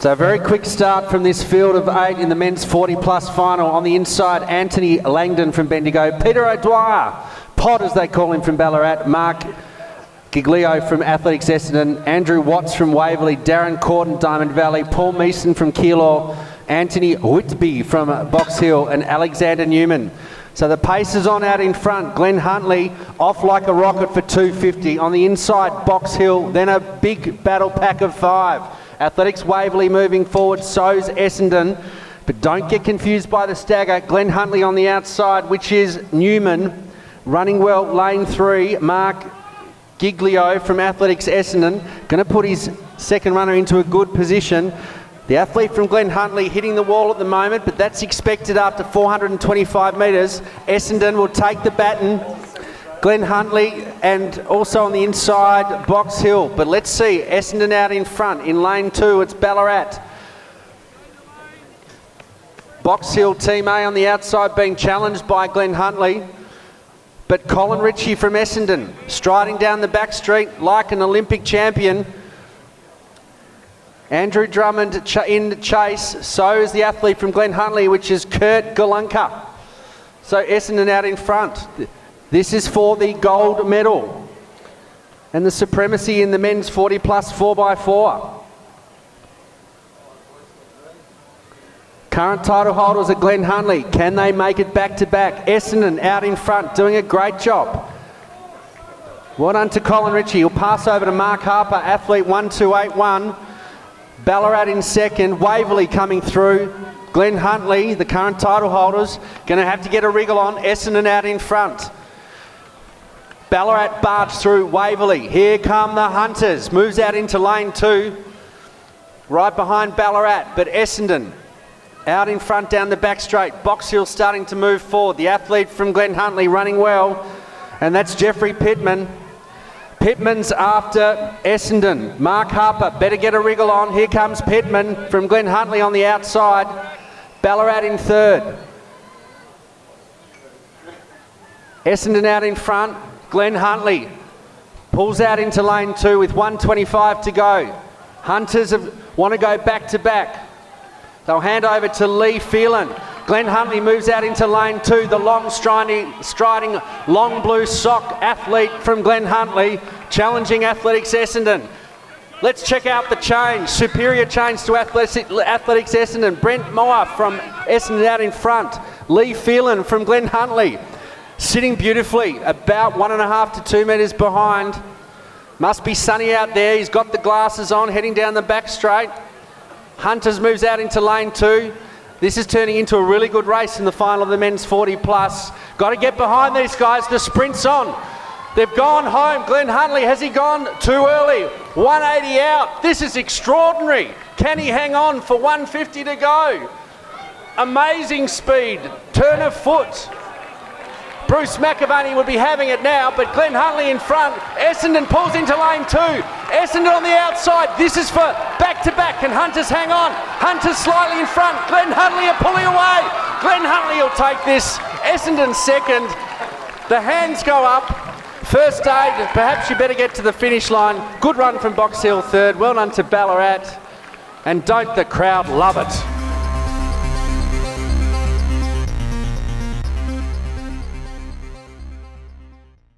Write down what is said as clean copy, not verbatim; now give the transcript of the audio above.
So a very quick start from this field of 8 in the men's 40 plus final. On the inside, Anthony Langdon from Bendigo, Peter O'Dwyer, Pod as they call him from Ballarat, Mark Giglio from Athletics Essendon, Andrew Watts from Waverley, Darren Corden, Diamond Valley, Paul Meeson from Keilor, Anthony Whitby from Box Hill and Alexander Newman. So the pace is on out in front. Glenn Huntley off like a rocket for 250. On the inside, Box Hill, then a big battle pack of 5. Athletics Waverley moving forward, so's Essendon. But don't get confused by the stagger. Glenn Huntley on the outside, which is Newman. Running well, lane 3, Mark Giglio from Athletics Essendon. Going to put his second runner into a good position. The athlete from Glenn Huntley hitting the wall at the moment, but that's expected after 425 metres. Essendon will take the baton. Glenn Huntley and also on the inside, Box Hill. But let's see, Essendon out in front. In lane 2, it's Ballarat. Box Hill, Team A on the outside being challenged by Glenn Huntley. But Colin Ritchie from Essendon striding down the back street like an Olympic champion. Andrew Drummond in chase, so is the athlete from Glenn Huntley, which is Kurt Golunka. So Essendon out in front. This is for the gold medal and the supremacy in the men's 40 plus 4x4. Current title holders are Glenn Huntley. Can they make it back to back? Essendon out in front, doing a great job. Well done to Colin Ritchie. He'll pass over to Mark Harper, athlete 1281. Ballarat in second, Waverley coming through. Glenn Huntley, the current title holders, going to have to get a wriggle on. Essendon out in front. Ballarat barged through Waverley. Here come the Hunters. Moves out into lane 2. Right behind Ballarat, but Essendon out in front down the back straight. Box Hill starting to move forward. The athlete from Glenn Huntley running well, and that's Jeffrey Pittman. Pittman's after Essendon. Mark Harper, better get a wriggle on. Here comes Pittman from Glenn Huntley on the outside. Ballarat in third. Essendon out in front. Glenn Huntley pulls out into lane 2 with 1:25 to go. Hunters want to go back to back. They'll hand over to Lee Phelan. Glenn Huntley moves out into lane 2. The long striding long blue sock athlete from Glenn Huntley challenging Athletics Essendon. Let's check out the change. Superior change to Athletics Essendon. Brent Moore from Essendon out in front. Lee Phelan from Glenn Huntley sitting beautifully, about 1.5 to 2 metres behind. Must be sunny out there. He's got the glasses on, heading down the back straight. Hunters moves out into lane 2. This is turning into a really good race in the final of the men's 40 plus. Got to get behind these guys. The sprint's on. They've gone home. Glenn Huntley, has he gone too early? 180 out. This is extraordinary. Can he hang on for 150 to go? Amazing speed. Turn of foot. Bruce McAvaney would be having it now, but Glenn Huntley in front. Essendon pulls into lane 2. Essendon on the outside. This is for back-to-back. Can Hunters hang on? Hunters slightly in front. Glenn Huntley are pulling away. Glenn Huntley will take this. Essendon second. The hands go up. First aid. Perhaps you better get to the finish line. Good run from Box Hill third. Well done to Ballarat. And don't the crowd love it?